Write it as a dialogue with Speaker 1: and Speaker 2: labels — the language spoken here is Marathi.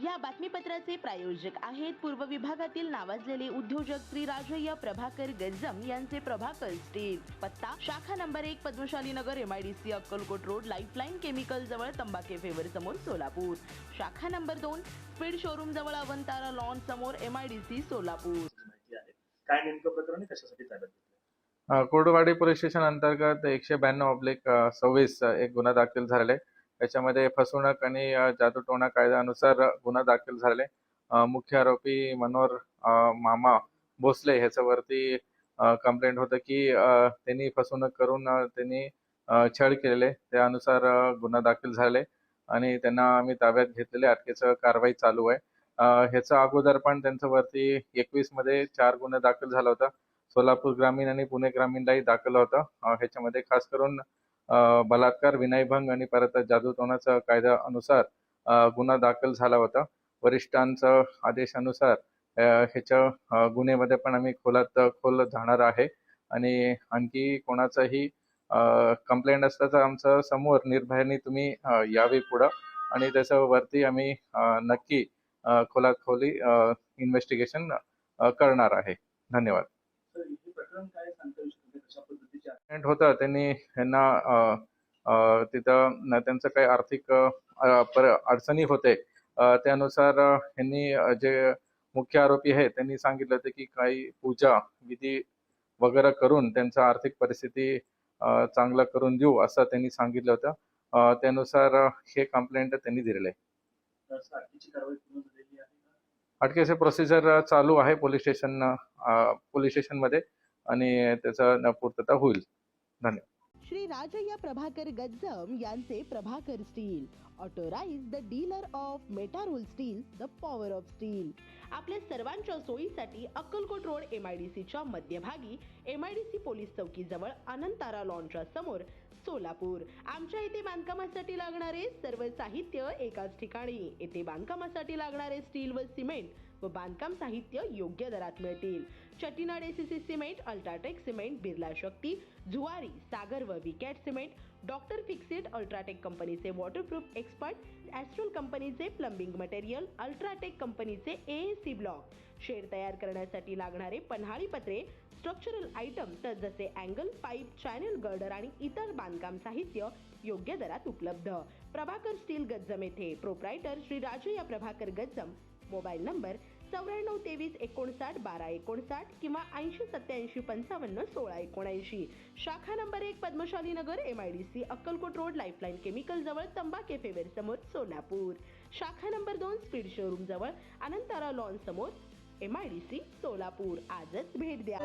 Speaker 1: या बातमीपत्राचे प्रायोजक आहेत पूर्व विभागातील नावाजलेले उद्योजक श्री राजय्य प्रभाकर गज्जम यांचे प्रभाकर स्टील। पत्ता शाखा number 1 Padmashali Nagar MIDC Akkalkot road lifeline chemical जवळ तंबाके फेवर समोर सोलापूर। शाखा नंबर 2 स्पीड शोरूम जवळ अवंतारा लॉन समोर MIDC सोलापूर।
Speaker 2: काय नेमकं प्रकरण कशासाठी ताब्यात
Speaker 3: घेतलं? कोर्डवाडी पोलीस स्टेशन अंतर्गत 192/26 एक गुन्हा दाखल झालेला आहे। त्याच्यामध्ये फसवणूक आणि जादूटोणा कायद्यानुसार गुन्हा दाखल झाले। मुख्य आरोपी मनोहर मामा भोसले ह्याच्यावरती कंप्लेंट होतं की त्यांनी फसवणूक करून त्यांनी छळ केलेले, त्यानुसार गुन्हा दाखल झाले आणि त्यांना आम्ही ताब्यात घेतलेले, अटकेची कारवाई चालू आहे। ह्याचा अगोदर पण त्यांच्यावरती 21 मध्ये 4 गुन्हे दाखल झाला होता। सोलापूर ग्रामीण आणि पुणे ग्रामीणलाही दाखल होता। ह्याच्यामध्ये खास करून बलात्कार, विनयभंग आणि परत जादूटोणाच्या कायद्यानुसार गुन्हा दाखल झाला होता। वरिष्ठांच्या आदेशानुसार ह्याच्या गुन्ह्यामध्ये पण आम्ही खोल जाणार आहे आणि आणखी कोणाचाही कंप्लेंट असला तर आमच्या समोर निर्भयाने तुम्ही यावे पुढं आणि त्याच्यावरती आम्ही नक्की खोली इन्व्हेस्टिगेशन करणार आहे। धन्यवाद। होता त्यांनी यांना तिथं त्यांचं काही आर्थिक अडचणी होते, त्यानुसार यांनी जे मुख्य आरोपी आहे त्यांनी सांगितलं होतं की काही पूजा विधी वगैरे करून त्यांचा आर्थिक परिस्थिती चांगला करून देऊ असं त्यांनी सांगितलं होतं। त्यानुसार हे कंप्लेंट त्यांनी दिलेलं आहे। अटकेचे प्रोसिजर चालू आहे पोलीस स्टेशनमध्ये आणि त्याचा पूर्तता होईल। धन्यवाद।
Speaker 1: श्री राजय्य प्रभाकर गज्जम यांचे Prabhakar steel, authorized the dealer of Metarol steel, the power of steel. आपल्या सर्वांच्या सोयीसाठी अक्कलकोट रोड MIDCच्या मध्यभागी MIDC पोलीस चौकी जवळ अनंतारा लॉनच्या समोर सोलापूर। आमच्या इथे बांधकामासाठी लागणारे सर्व साहित्य एकाच ठिकाणी। येथे बांधकामासाठी लागणारे स्टील व सिमेंट व बांधकाम साहित्य योग्य दरात मिळतील। Chettinad ACC cement, UltraTech cement, Birla Shakti, Zuari, Sagar व Vicat cement, doctor Fixit, UltraTech कंपनीचे वॉटरप्रूफ एक्सपर्ट, ॲस्ट्रल कंपनीचे प्लंबिंग मटेरियल, अल्ट्राटेक कंपनीचे AAC ब्लॉक, शेड तयार करण्यासाठी लागणारे पन्हाळी पत्रे, स्ट्रक्चरल आयटम तर जसे अँगल, पाईप, चॅनल गर्डर आणि इतर बांधकाम साहित्य योग्य दरात उपलब्ध। प्रभाकर स्टील गज्जम येथे। Proprietor Shri Rajayya Prabhakar Gajjam. Mobile number 9493591259 किंवा 8087551679। शाखा number 1 Padmashali Nagar MIDC Akkalkot road lifeline chemical जवळ तंबाके फेवर समोर सोलापूर। शाखा नंबर 2 स्पीड शोरूम जवळ अनंतारा लॉन समोर MIDC सोलापूर। आजच भेट द्या।